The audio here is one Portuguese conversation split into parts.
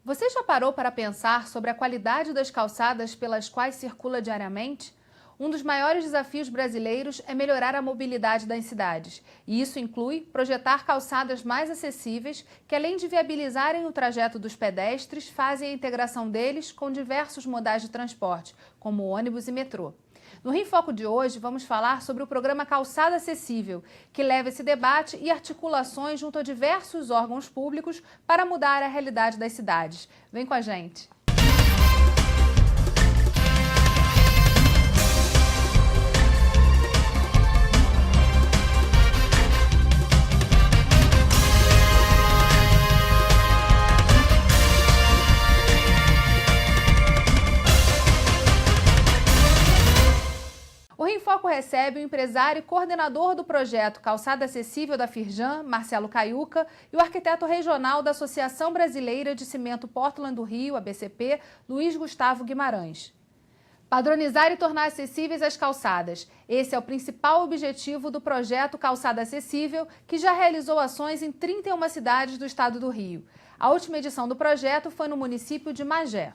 Você já parou para pensar sobre a qualidade das calçadas pelas quais circula diariamente? Um dos maiores desafios brasileiros é melhorar a mobilidade das cidades. E isso inclui projetar calçadas mais acessíveis, que além de viabilizarem o trajeto dos pedestres, fazem a integração deles com diversos modais de transporte, como ônibus e metrô. No Rio em Foco de hoje, vamos falar sobre o programa Calçada Acessível, que leva esse debate e articulações junto a diversos órgãos públicos para mudar a realidade das cidades. Vem com a gente! O Rio em Foco recebe o empresário e coordenador do projeto Calçada Acessível da Firjan, Marcelo Caiuca, e o arquiteto regional da Associação Brasileira de Cimento Portland do Rio, ABCP, Luiz Gustavo Guimarães. Padronizar e tornar acessíveis as calçadas. Esse é o principal objetivo do projeto Calçada Acessível, que já realizou ações em 31 cidades do estado do Rio. A última edição do projeto foi no município de Magé.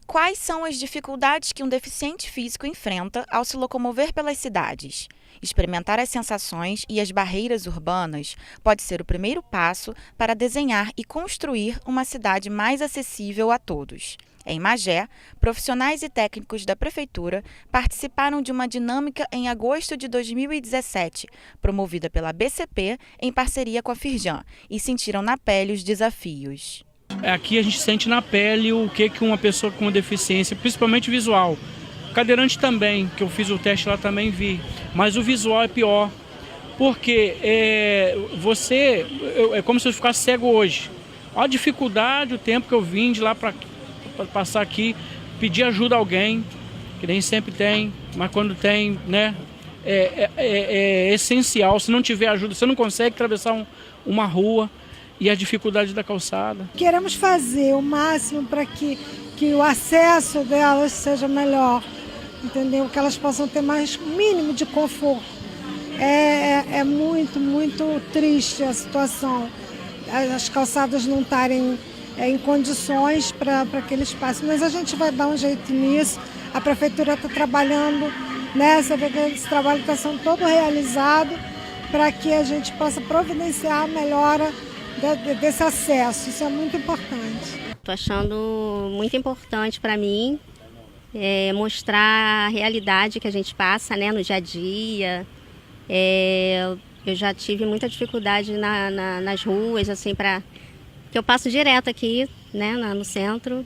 Quais são as dificuldades que um deficiente físico enfrenta ao se locomover pelas cidades? Experimentar as sensações e as barreiras urbanas pode ser o primeiro passo para desenhar e construir uma cidade mais acessível a todos. Em Magé, profissionais e técnicos da Prefeitura participaram de uma dinâmica em agosto de 2017, promovida pela BCP em parceria com a Firjan, e sentiram na pele os desafios. Aqui a gente sente na pele o que uma pessoa com deficiência, principalmente visual. Cadeirante também, que eu fiz o teste lá também vi, mas o visual é pior, porque é como se eu ficasse cego hoje. Olha a dificuldade, o tempo que eu vim de lá para passar aqui, pedir ajuda a alguém, que nem sempre tem, mas quando tem, né, é essencial. Se não tiver ajuda, você não consegue atravessar uma rua. E a dificuldade da calçada. Queremos fazer o máximo para que o acesso delas seja melhor, entendeu? Que elas possam ter mais mínimo de conforto. É muito, muito triste a situação. As calçadas não estarem em condições para aquele espaço, mas a gente vai dar um jeito nisso. A Prefeitura está trabalhando, né? Esse trabalho está sendo todo realizado para que a gente possa providenciar a melhora desse acesso. Isso é muito importante. Estou achando muito importante para mim mostrar a realidade que a gente passa, né, no dia a dia. Eu já tive muita dificuldade nas ruas, assim, que eu passo direto aqui, né, no centro.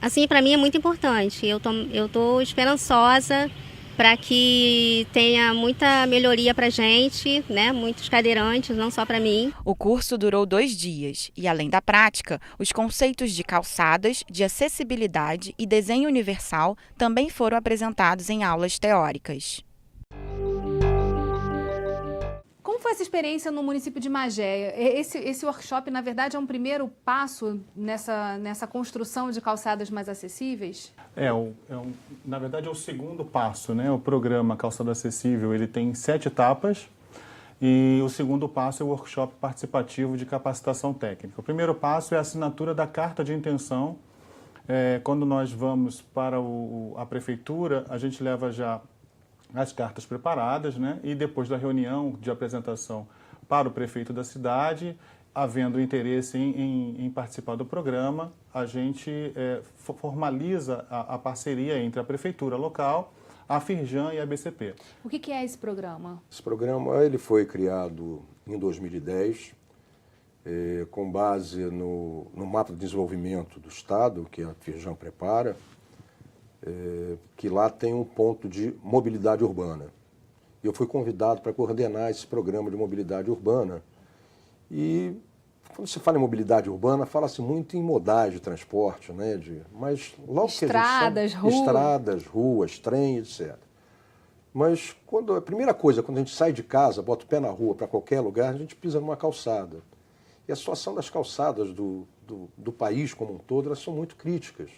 Assim, para mim é muito importante. Eu tô esperançosa para que tenha muita melhoria para a gente, né? Muitos cadeirantes, não só para mim. O curso durou 2 dias e, além da prática, os conceitos de calçadas, de acessibilidade e desenho universal também foram apresentados em aulas teóricas. Como foi essa experiência no município de Magé? Esse workshop, na verdade, é um primeiro passo nessa construção de calçadas mais acessíveis? Na verdade, é o segundo passo, né? O programa Calçada Acessível ele tem 7 etapas e o segundo passo é o workshop participativo de capacitação técnica. O primeiro passo é a assinatura da carta de intenção. Quando nós vamos para a prefeitura, a gente leva já as cartas preparadas, né? E depois da reunião de apresentação para o prefeito da cidade, havendo interesse em participar do programa, a gente formaliza a parceria entre a prefeitura local, a Firjan e a BCP. O que é esse programa? Esse programa ele foi criado em 2010, com base no mapa de desenvolvimento do Estado, que a Firjan prepara, que lá tem um ponto de mobilidade urbana. Eu fui convidado para coordenar esse programa de mobilidade urbana. E quando se fala em mobilidade urbana, fala-se muito em modais de transporte, né? Mas logo estradas, estradas, ruas, trem, etc. Mas a primeira coisa, quando a gente sai de casa, bota o pé na rua para qualquer lugar, a gente pisa numa calçada. E a situação das calçadas do país como um todo, elas são muito críticas.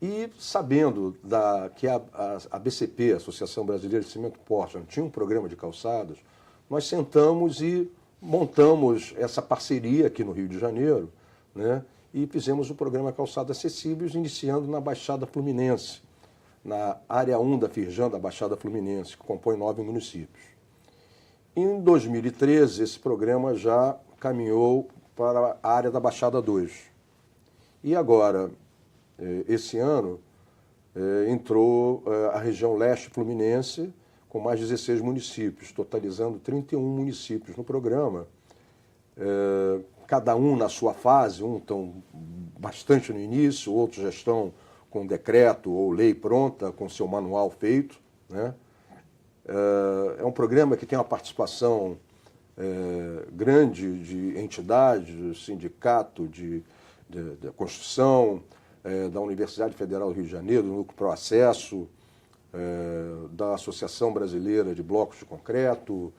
E sabendo que a BCP, a Associação Brasileira de Cimento Portland, tinha um programa de calçadas, nós sentamos e montamos essa parceria aqui no Rio de Janeiro, né? E fizemos o programa Calçada Acessíveis, iniciando na Baixada Fluminense, na área 1 da Firjan, da Baixada Fluminense, que compõe 9 municípios. Em 2013, esse programa já caminhou para a área da Baixada 2. E agora, esse ano, entrou a região leste fluminense, com mais 16 municípios, totalizando 31 municípios no programa, cada um na sua fase, uns estão bastante no início, outros já estão com decreto ou lei pronta, com seu manual feito, né? É um programa que tem uma participação grande de entidades, sindicato de construção, da Universidade Federal do Rio de Janeiro, do Núcleo Pro Acesso, da Associação Brasileira de Blocos de Concreto,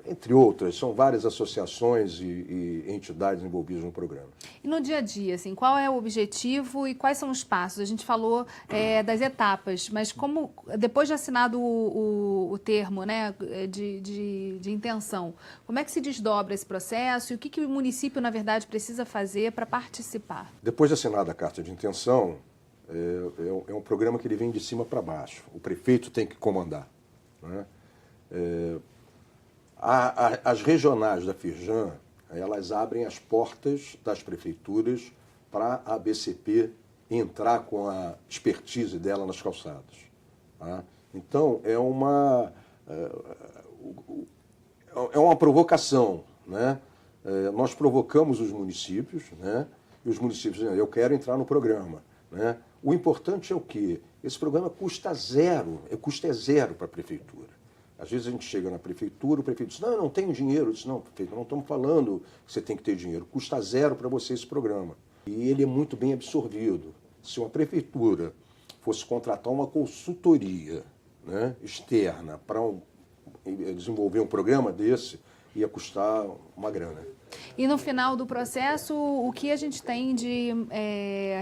entre outras. São várias associações e entidades envolvidas no programa. E no dia a dia, assim, qual é o objetivo e quais são os passos? A gente falou das etapas, mas como, depois de assinado o termo, né, de intenção, como é que se desdobra esse processo e o que o município, na verdade, precisa fazer para participar? Depois de assinada a carta de intenção, é um programa que ele vem de cima para baixo. O prefeito tem que comandar, né? As regionais da Firjan, elas abrem as portas das prefeituras para a ABCP entrar com a expertise dela nas calçadas, tá? Então, é uma provocação, né? Nós provocamos os municípios, né? E os municípios dizem, eu quero entrar no programa, né? O importante é o quê? Esse programa custa zero, custo é zero para a prefeitura. Às vezes a gente chega na prefeitura, o prefeito diz, não, eu não tenho dinheiro. Eu disse, não, prefeito, não estamos falando que você tem que ter dinheiro. Custa zero para você esse programa. E ele é muito bem absorvido. Se uma prefeitura fosse contratar uma consultoria, né, externa para desenvolver um programa desse, ia custar uma grana. E no final do processo, o que a gente tem de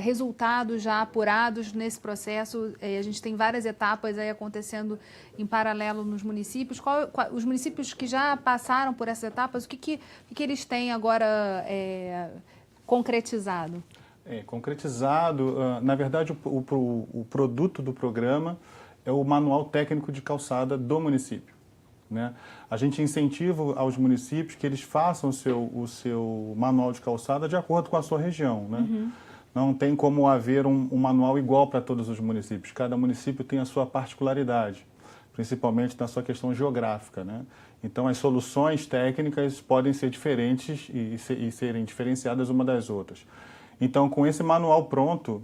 resultados já apurados nesse processo? A gente tem várias etapas aí acontecendo em paralelo nos municípios. Os municípios que já passaram por essas etapas, o que eles têm agora concretizado? Concretizado, na verdade, o produto do programa é o manual técnico de calçada do município, né? A gente incentiva aos municípios que eles façam o seu manual de calçada de acordo com a sua região, né? Uhum. Não tem como haver um manual igual para todos os municípios. Cada município tem a sua particularidade, principalmente na sua questão geográfica, né? Então, as soluções técnicas podem ser diferentes e serem diferenciadas uma das outras. Então, com esse manual pronto,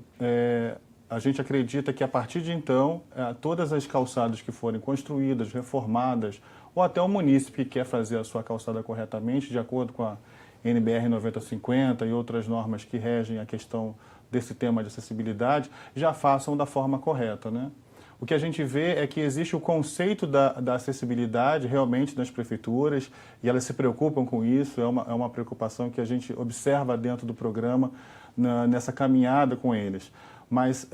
a gente acredita que, a partir de então, todas as calçadas que forem construídas, reformadas, ou até o munícipe que quer fazer a sua calçada corretamente, de acordo com a NBR 9050 e outras normas que regem a questão desse tema de acessibilidade, já façam da forma correta, né? O que a gente vê é que existe o conceito da acessibilidade realmente nas prefeituras e elas se preocupam com isso, é uma preocupação que a gente observa dentro do programa, nessa caminhada com eles. Mas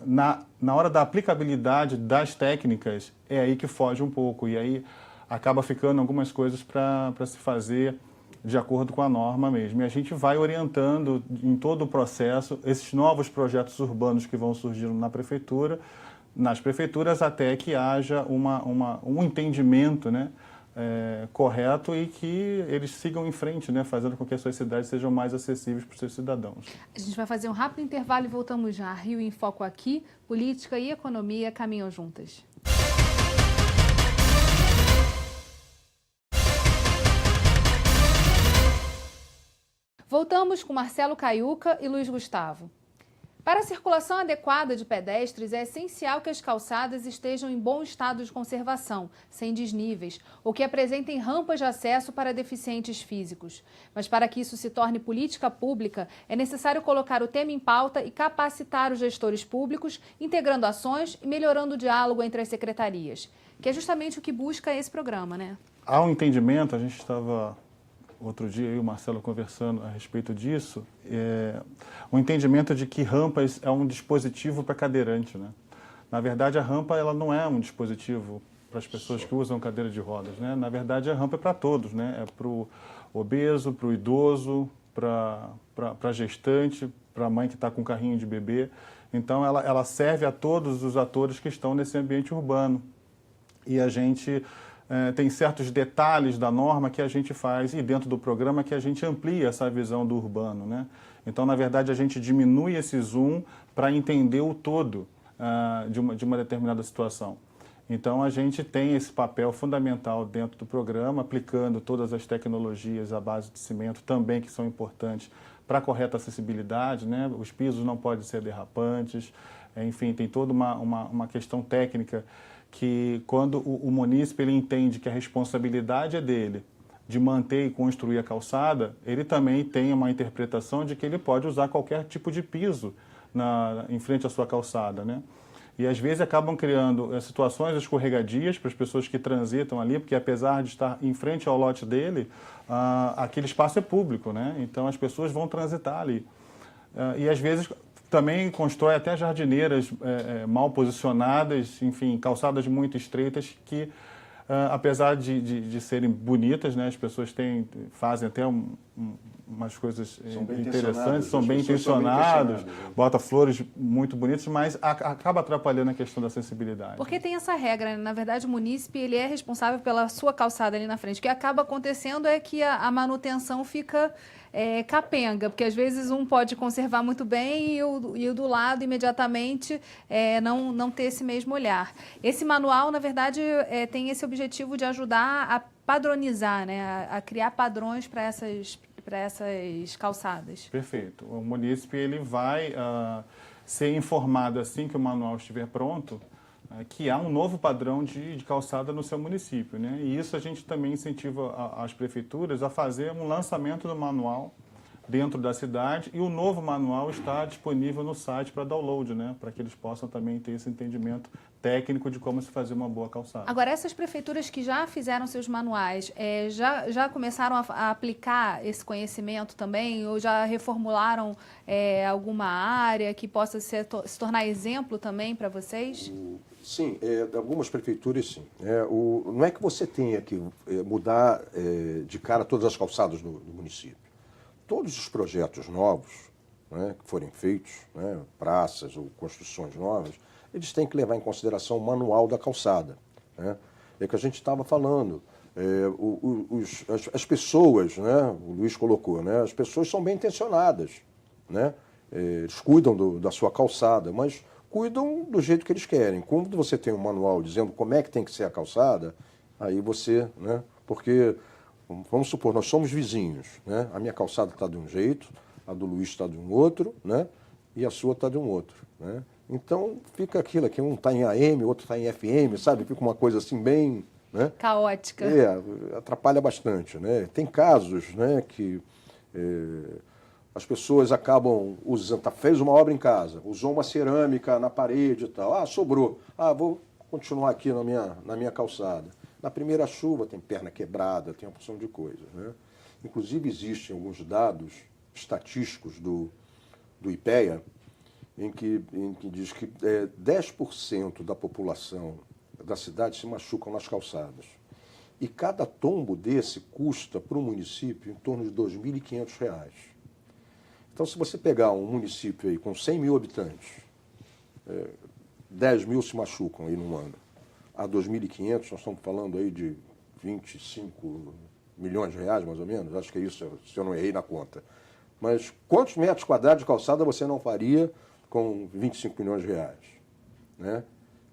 na hora da aplicabilidade das técnicas, é aí que foge um pouco. E aí acaba ficando algumas coisas para se fazer de acordo com a norma mesmo. E a gente vai orientando em todo o processo esses novos projetos urbanos que vão surgindo nas prefeituras, até que haja um entendimento, né, correto e que eles sigam em frente, né, fazendo com que as suas cidades sejam mais acessíveis para os seus cidadãos. A gente vai fazer um rápido intervalo e voltamos já. Rio em Foco aqui, política e economia caminham juntas. Voltamos com Marcelo Caiuca e Luiz Gustavo. Para a circulação adequada de pedestres, é essencial que as calçadas estejam em bom estado de conservação, sem desníveis, ou que apresentem rampas de acesso para deficientes físicos. Mas para que isso se torne política pública, é necessário colocar o tema em pauta e capacitar os gestores públicos, integrando ações e melhorando o diálogo entre as secretarias, que é justamente o que busca esse programa, né? Há um entendimento, a gente estava outro dia eu e o Marcelo conversando a respeito disso, o entendimento de que rampas é um dispositivo para cadeirante, né? Na verdade, a rampa ela não é um dispositivo as pessoas que usam cadeira de rodas, né? Na verdade, a rampa é para todos, né? É para o obeso, para o idoso, para a gestante, para a mãe que está com carrinho de bebê. Então, ela serve a todos os atores que estão nesse ambiente urbano. E a gente tem certos detalhes da norma que a gente faz e dentro do programa que a gente amplia essa visão do urbano, né? Então, na verdade, a gente diminui esse zoom para entender o todo de uma determinada situação. Então, a gente tem esse papel fundamental dentro do programa, aplicando todas as tecnologias à base de cimento também, que são importantes para a correta acessibilidade, né? Os pisos não podem ser derrapantes, enfim, tem toda uma questão técnica que, quando o munícipe ele entende que a responsabilidade é dele de manter e construir a calçada, ele também tem uma interpretação de que ele pode usar qualquer tipo de piso em frente à sua calçada, né? E às vezes acabam criando situações escorregadias para as pessoas que transitam ali, porque apesar de estar em frente ao lote dele, aquele espaço é público, né? Então as pessoas vão transitar ali. E às vezes também constrói até jardineiras mal posicionadas, enfim, calçadas muito estreitas que, apesar de serem bonitas, né, as pessoas fazem até umas coisas interessantes, são bem intencionadas, bota flores muito bonitas, mas acaba atrapalhando a questão da acessibilidade. Porque tem essa regra, né? Na verdade, o munícipe ele é responsável pela sua calçada ali na frente. O que acaba acontecendo é que a manutenção fica capenga, porque às vezes um pode conservar muito bem e o do lado imediatamente não ter esse mesmo olhar. Esse manual, na verdade, tem esse objetivo de ajudar a padronizar, né? A criar padrões para essas calçadas. Perfeito. O munícipe ele vai ser informado assim que o manual estiver pronto, que há um novo padrão de calçada no seu município, né? E isso a gente também incentiva as prefeituras a fazer um lançamento do manual dentro da cidade, e o novo manual está disponível no site para download, né? Para que eles possam também ter esse entendimento técnico de como se fazer uma boa calçada. Agora, essas prefeituras que já fizeram seus manuais, já começaram a aplicar esse conhecimento também, ou já reformularam alguma área que possa se tornar exemplo também para vocês? Sim, algumas prefeituras sim. Não é que você tenha que mudar de cara todas as calçadas do município. Todos os projetos novos, né, que forem feitos, né, praças ou construções novas, eles têm que levar em consideração o manual da calçada, né? É o que a gente estava falando. As pessoas, né, o Luiz colocou, né, as pessoas são bem intencionadas, né? Eles cuidam da sua calçada, mas cuidam do jeito que eles querem. Quando você tem um manual dizendo como é que tem que ser a calçada, aí você, né, porque, vamos supor, nós somos vizinhos, né? A minha calçada está de um jeito, a do Luiz está de um outro, né? E a sua está de um outro, né? Então fica aquilo aqui, um está em AM, outro está em FM, sabe? Fica uma coisa assim bem, né? Caótica. Atrapalha bastante, né? Tem casos, né, que as pessoas acabam usando, fez uma obra em casa, usou uma cerâmica na parede e tal, sobrou, vou continuar aqui na minha calçada. Na primeira chuva tem perna quebrada, tem uma porção de coisas, né? Inclusive existem alguns dados estatísticos do IPEA em que diz que 10% da população da cidade se machucam nas calçadas. E cada tombo desse custa para o município em torno de R$ 2.500. Então, se você pegar um município aí com 100 mil habitantes, 10 mil se machucam aí num ano. A 2.500, nós estamos falando aí de 25 milhões de reais, mais ou menos. Acho que é isso, se eu não errei na conta. Mas quantos metros quadrados de calçada você não faria com 25 milhões de reais? Né?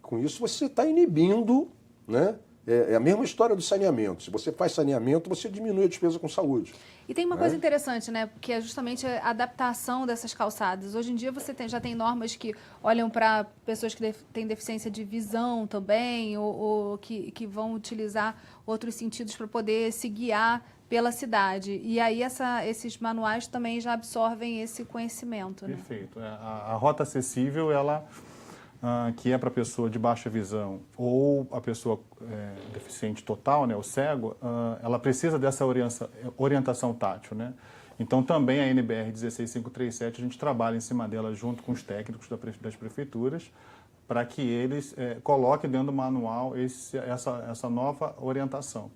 Com isso, você está inibindo, né? É a mesma história do saneamento. Se você faz saneamento, você diminui a despesa com saúde. E tem uma coisa interessante, né? Que é justamente a adaptação dessas calçadas. Hoje em dia você já tem normas que olham para pessoas que têm deficiência de visão também, ou que vão utilizar outros sentidos para poder se guiar pela cidade. E aí esses manuais também já absorvem esse conhecimento, né? Perfeito. A rota acessível, ela... que é para a pessoa de baixa visão ou a pessoa deficiente total, né, o cego, ela precisa dessa orientação tátil, né? Então, também a NBR 16537, a gente trabalha em cima dela junto com os técnicos das prefeituras para que eles coloquem dentro do manual essa nova orientação.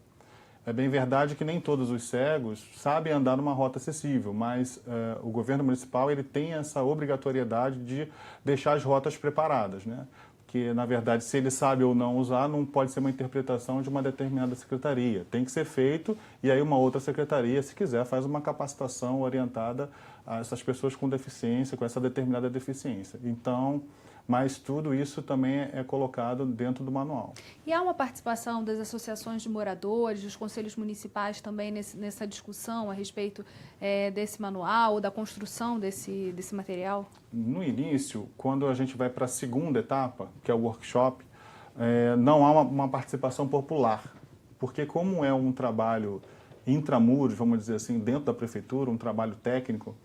É bem verdade que nem todos os cegos sabem andar numa rota acessível, mas o governo municipal ele tem essa obrigatoriedade de deixar as rotas preparadas, né? Porque, na verdade, se ele sabe ou não usar, não pode ser uma interpretação de uma determinada secretaria. Tem que ser feito e aí uma outra secretaria, se quiser, faz uma capacitação orientada a essas pessoas com deficiência, com essa determinada deficiência. Então, mas tudo isso também é colocado dentro do manual. E há uma participação das associações de moradores, dos conselhos municipais também nessa discussão a respeito desse manual, da construção desse material? No início, quando a gente vai para a segunda etapa, que é o workshop, não há uma participação popular, porque como é um trabalho intramuros, vamos dizer assim, dentro da prefeitura, um trabalho técnico,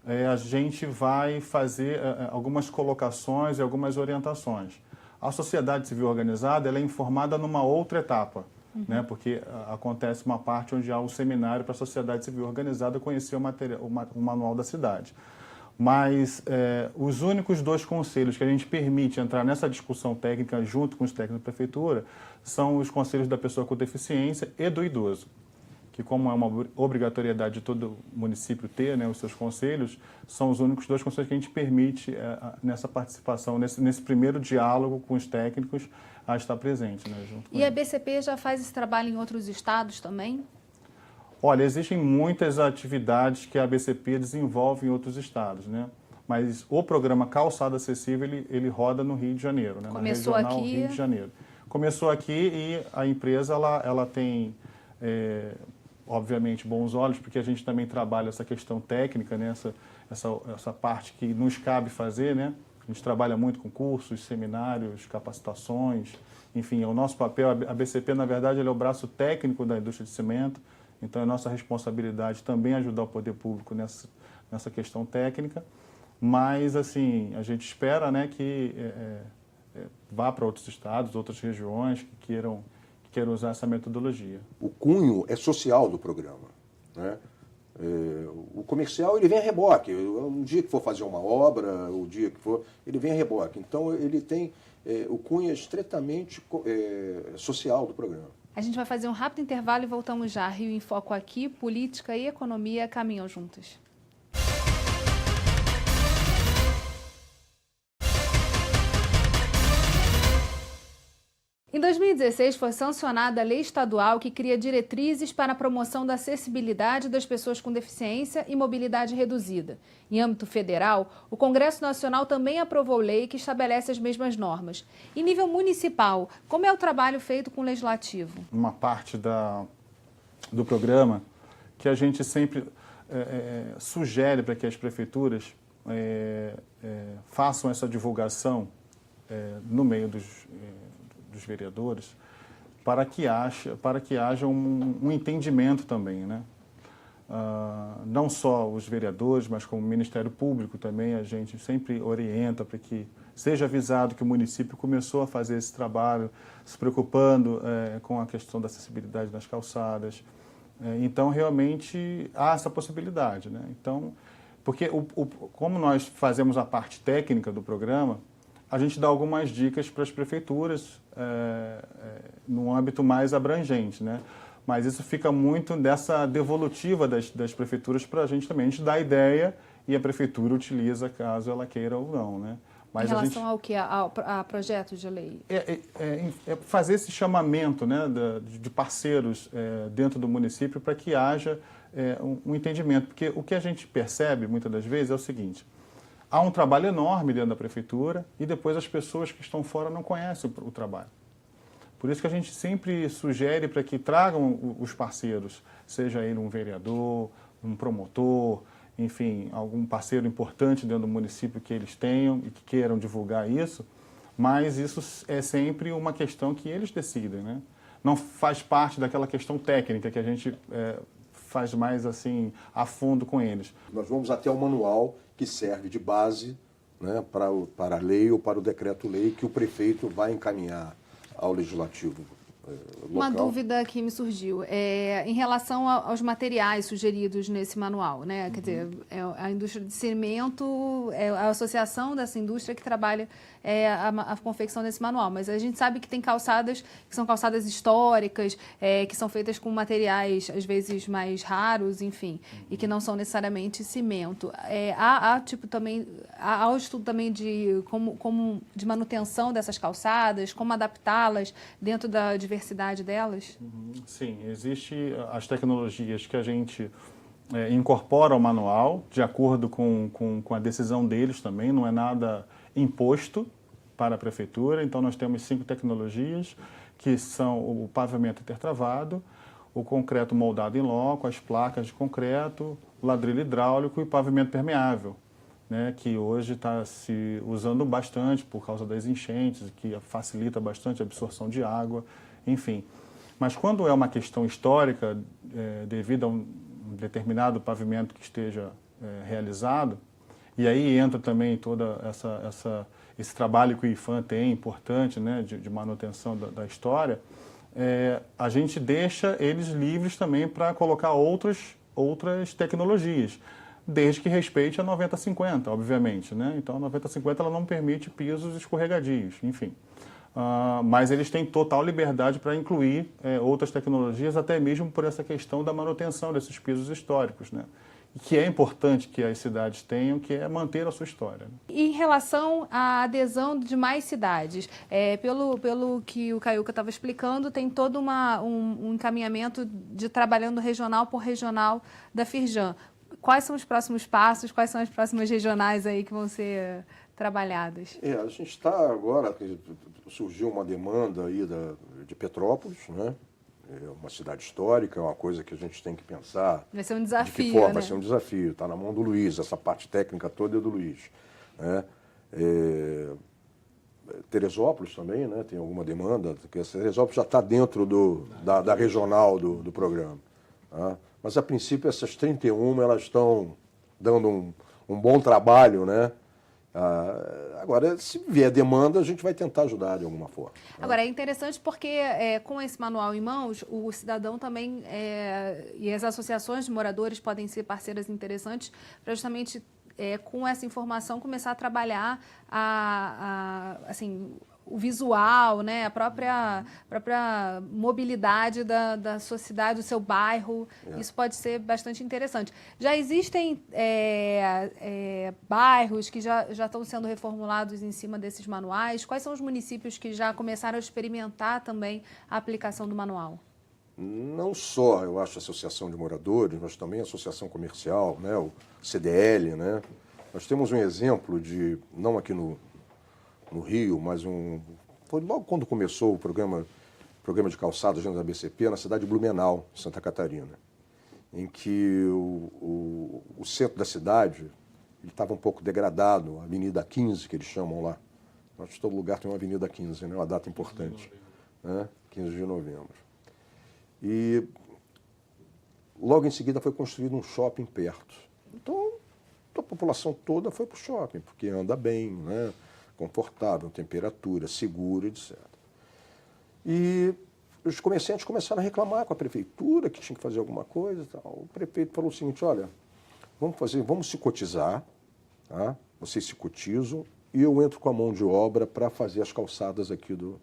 a gente vai fazer algumas colocações e algumas orientações. A sociedade civil organizada ela é informada numa outra etapa, né? Porque acontece uma parte onde há um seminário para a sociedade civil organizada conhecer o manual da cidade. Mas os únicos 2 conselhos que a gente permite entrar nessa discussão técnica junto com os técnicos da prefeitura são os conselhos da pessoa com deficiência e do idoso, que como é uma obrigatoriedade de todo município ter, né, os seus conselhos, são os únicos 2 conselhos que a gente permite nessa participação, nesse primeiro diálogo com os técnicos, a estar presente. Né, junto com a BCP já faz esse trabalho em outros estados também? Olha, existem muitas atividades que a BCP desenvolve em outros estados, né? Mas o programa Calçada Acessível, ele roda no Rio de Janeiro, né? Começou na regional aqui. Rio de Janeiro. Começou aqui e a empresa ela tem... obviamente, bons olhos, porque a gente também trabalha essa questão técnica, né? essa parte que nos cabe fazer, né? A gente trabalha muito com cursos, seminários, capacitações, enfim, é o nosso papel. A BCP, na verdade, é o braço técnico da indústria de cimento, então é nossa responsabilidade também ajudar o poder público nessa questão técnica, mas, assim, a gente espera, né, que vá para outros estados, outras regiões que queiram usar essa metodologia. O cunho é social do programa, né? O comercial ele vem a reboque. Um dia que for fazer uma obra, o dia que for, ele vem a reboque. Então ele tem o cunho é estritamente social do programa. A gente vai fazer um rápido intervalo e voltamos já. Rio em Foco aqui, política e economia caminham juntas. Em 2016, foi sancionada a lei estadual que cria diretrizes para a promoção da acessibilidade das pessoas com deficiência e mobilidade reduzida. Em âmbito federal, o Congresso Nacional também aprovou lei que estabelece as mesmas normas. Em nível municipal, como é o trabalho feito com o Legislativo? Uma parte do programa que a gente sempre sugere para que as prefeituras façam essa divulgação no meio dos vereadores, para que haja um entendimento também, né? Não só os vereadores, mas como o Ministério Público também, a gente sempre orienta para que seja avisado que o município começou a fazer esse trabalho, se preocupando com a questão da acessibilidade nas calçadas. Então, realmente, há essa possibilidade, né? Então, porque como nós fazemos a parte técnica do programa, a gente dá algumas dicas para as prefeituras num âmbito mais abrangente, né? Mas isso fica muito dessa devolutiva das prefeituras para a gente também. A gente dá a ideia e a prefeitura utiliza caso ela queira ou não, né? Mas em relação ao que? A projetos de lei? Fazer esse chamamento, né, de parceiros dentro do município para que haja um entendimento. Porque o que a gente percebe muitas das vezes é o seguinte: há um trabalho enorme dentro da prefeitura e depois as pessoas que estão fora não conhecem o trabalho. Por isso que a gente sempre sugere para que tragam os parceiros, seja ele um vereador, um promotor, enfim, algum parceiro importante dentro do município que eles tenham e que queiram divulgar isso, mas isso é sempre uma questão que eles decidem, né? Não faz parte daquela questão técnica que a gente faz mais assim a fundo com eles. Nós vamos até o manual que serve de base, né, para a lei ou para o decreto-lei que o prefeito vai encaminhar ao Legislativo. Uma local. dúvida que me surgiu em relação aos materiais sugeridos nesse manual, né? Quer dizer, a indústria de cimento é a associação dessa indústria que trabalha a confecção desse manual, mas a gente sabe que tem calçadas que são calçadas históricas, que são feitas com materiais às vezes mais raros, enfim, e que não são necessariamente cimento. Há o estudo também de de manutenção dessas calçadas, como adaptá-las dentro da diversidade delas? Sim, existe as tecnologias que a gente incorpora ao manual, de acordo com a decisão deles também, não é nada imposto para a prefeitura. Então, nós temos 5 tecnologias, que são o pavimento intertravado, o concreto moldado em loco, as placas de concreto, o ladrilho hidráulico e o pavimento permeável, né, que hoje está se usando bastante por causa das enchentes, que facilita bastante a absorção de água, enfim. Mas quando é uma questão histórica, devido a um determinado pavimento que esteja realizado, e aí entra também todo esse trabalho que o IPHAN tem, importante, né, de manutenção da história, a gente deixa eles livres também para colocar outras tecnologias, desde que respeite a 90-50, obviamente, né? Então, a 90-50 ela não permite pisos escorregadios, enfim. Mas eles têm total liberdade para incluir outras tecnologias, até mesmo por essa questão da manutenção desses pisos históricos, né? Que é importante que as cidades tenham, que é manter a sua história. Em relação à adesão de mais cidades, pelo que o Caiuca estava explicando, tem todo um encaminhamento de trabalhando regional por regional da Firjan. Quais são os próximos passos, quais são as próximas regionais aí que vão ser trabalhadas? A gente está agora, surgiu uma demanda aí de Petrópolis, né? É uma cidade histórica, é uma coisa que a gente tem que pensar. Vai ser um desafio, de que forma, né? Vai ser um desafio. Está na mão do Luiz, essa parte técnica toda é do Luiz. Né? Teresópolis também, né? Tem alguma demanda, porque Teresópolis já está dentro da regional do programa. Tá? Mas, a princípio, essas 31 elas estão dando um bom trabalho, né? Agora, se vier demanda, a gente vai tentar ajudar de alguma forma. Agora, é interessante porque com esse manual em mãos, o cidadão também e as associações de moradores podem ser parceiras interessantes para justamente com essa informação começar a trabalhar assim, o visual, né? a própria mobilidade da sua cidade, do seu bairro. Isso pode ser bastante interessante. Já existem bairros que já estão sendo reformulados em cima desses manuais? Quais são os municípios que já começaram a experimentar também a aplicação do manual? Não só, eu acho, a associação de moradores, mas também a associação comercial, né? O CDL. Né? Nós temos um exemplo não aqui no Rio, mas foi logo quando começou o programa de calçados dentro da BCP, na cidade de Blumenau, Santa Catarina, em que o centro da cidade estava um pouco degradado, a Avenida 15, que eles chamam lá. Acho que todo lugar tem uma Avenida 15, né? Uma data importante, né? 15 de novembro. E logo em seguida foi construído um shopping perto. Então, a população toda foi para o shopping, porque anda bem, né? Confortável, temperatura, seguro, etc. E os comerciantes começaram a reclamar com a prefeitura que tinha que fazer alguma coisa. Tal. O prefeito falou o seguinte: olha, vamos se cotizar, tá? Vocês se cotizam e eu entro com a mão de obra para fazer as calçadas aqui do...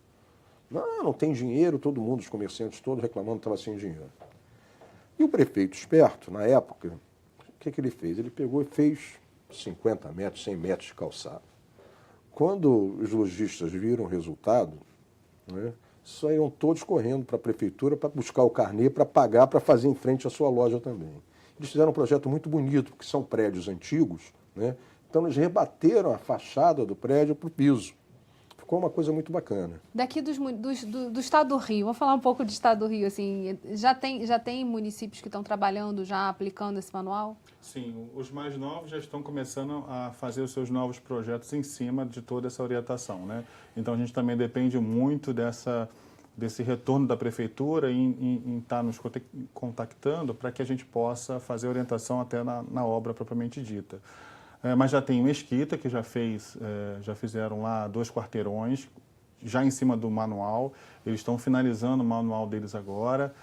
Não tem dinheiro, todo mundo, os comerciantes todos reclamando que estava sem dinheiro. E o prefeito esperto, na época, o que ele fez? Ele pegou e fez 50 metros, 100 metros de calçada. Quando os lojistas viram o resultado, né, saíram todos correndo para a prefeitura para buscar o carnê, para pagar, para fazer em frente à sua loja também. Eles fizeram um projeto muito bonito, porque são prédios antigos, né? Então eles rebateram a fachada do prédio para o piso. Ficou uma coisa muito bacana. Daqui do estado do Rio, vamos falar um pouco do estado do Rio. Assim, já tem municípios que estão trabalhando, já aplicando esse manual? Sim, os mais novos já estão começando a fazer os seus novos projetos em cima de toda essa orientação, né? Então a gente também depende muito desse retorno da prefeitura em estar nos contactando para que a gente possa fazer orientação até na obra propriamente dita. Mas já tem o Mesquita, que já fizeram lá 2 quarteirões já em cima do manual, eles estão finalizando o manual deles agora.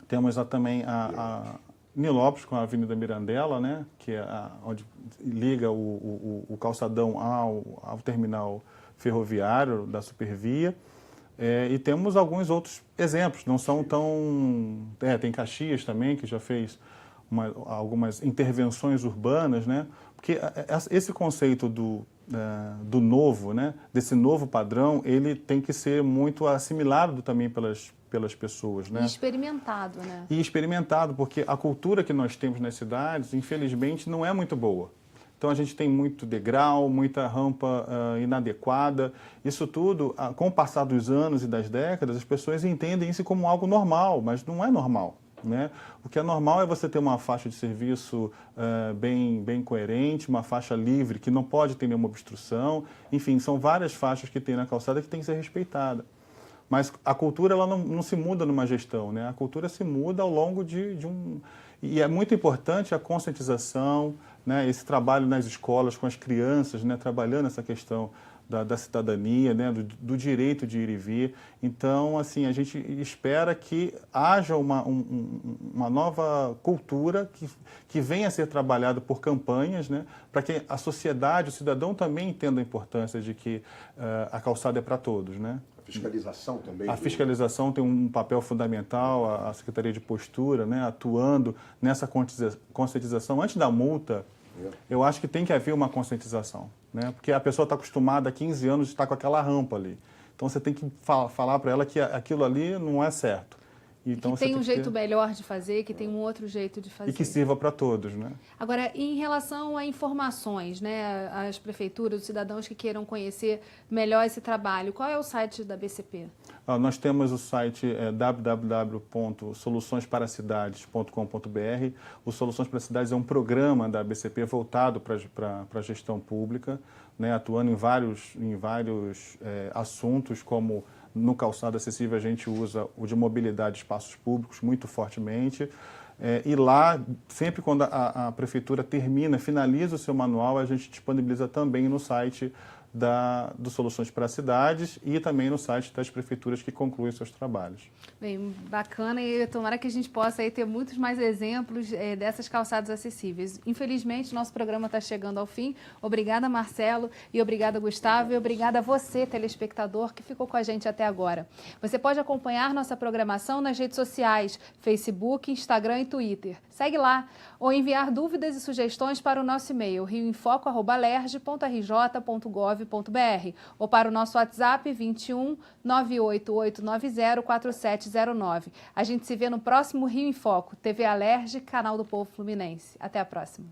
Temos também a Nilópolis com a Avenida Mirandela, né, que é onde liga o calçadão ao terminal ferroviário da Supervia. E temos alguns outros exemplos, não são tão... tem Caxias também, que já fez algumas intervenções urbanas, né? Porque esse conceito do novo, né? Desse novo padrão, ele tem que ser muito assimilado também pelas pessoas, né? E experimentado, né? E experimentado, porque a cultura que nós temos nas cidades, infelizmente, não é muito boa. Então, a gente tem muito degrau, muita rampa inadequada. Isso tudo, com o passar dos anos e das décadas, as pessoas entendem isso como algo normal, mas não é normal, né? O que é normal é você ter uma faixa de serviço bem coerente, uma faixa livre, que não pode ter nenhuma obstrução. Enfim, são várias faixas que tem na calçada que tem que ser respeitada. Mas a cultura ela não se muda numa gestão, né? A cultura se muda ao longo de um... E é muito importante a conscientização, né? Esse trabalho nas escolas com as crianças, né? Trabalhando essa questão da cidadania, né? Do direito de ir e vir. Então, assim, a gente espera que haja uma nova cultura que venha a ser trabalhada por campanhas, né? Para que a sociedade, o cidadão também entenda a importância de que a calçada é para todos, né? A fiscalização também. A fiscalização tem um papel fundamental, a Secretaria de Postura, né, atuando nessa conscientização. Antes da multa, eu acho que tem que haver uma conscientização, né, porque a pessoa está acostumada há 15 anos de estar com aquela rampa ali. Então, você tem que falar para ela que aquilo ali não é certo. Então, que tem um jeito melhor de fazer, que tem um outro jeito de fazer. E que sirva para todos, né? Agora, em relação a informações, né, às prefeituras, os cidadãos que queiram conhecer melhor esse trabalho, qual é o site da BCP? Nós temos o site www.soluçõesparacidades.com.br. O Soluções para Cidades é um programa da BCP voltado para a gestão pública, né, atuando em vários assuntos, como no calçado acessível a gente usa o de mobilidade de espaços públicos muito fortemente. E lá, sempre quando a prefeitura finaliza o seu manual, a gente disponibiliza também no site do Soluções para Cidades e também no site das prefeituras que concluem seus trabalhos. Bem, bacana, e tomara que a gente possa aí ter muitos mais exemplos dessas calçadas acessíveis. Infelizmente, nosso programa está chegando ao fim. Obrigada, Marcelo, e obrigada, Gustavo, e obrigada a você, telespectador, que ficou com a gente até agora. Você pode acompanhar nossa programação nas redes sociais, Facebook, Instagram e Twitter. Segue lá, ou enviar dúvidas e sugestões para o nosso e-mail, rioinfoco@lerj.rj.gov.br, ou para o nosso WhatsApp 21 98890 4709. A gente se vê no próximo Rio em Foco, TV Alerj, canal do Povo Fluminense. Até a próxima.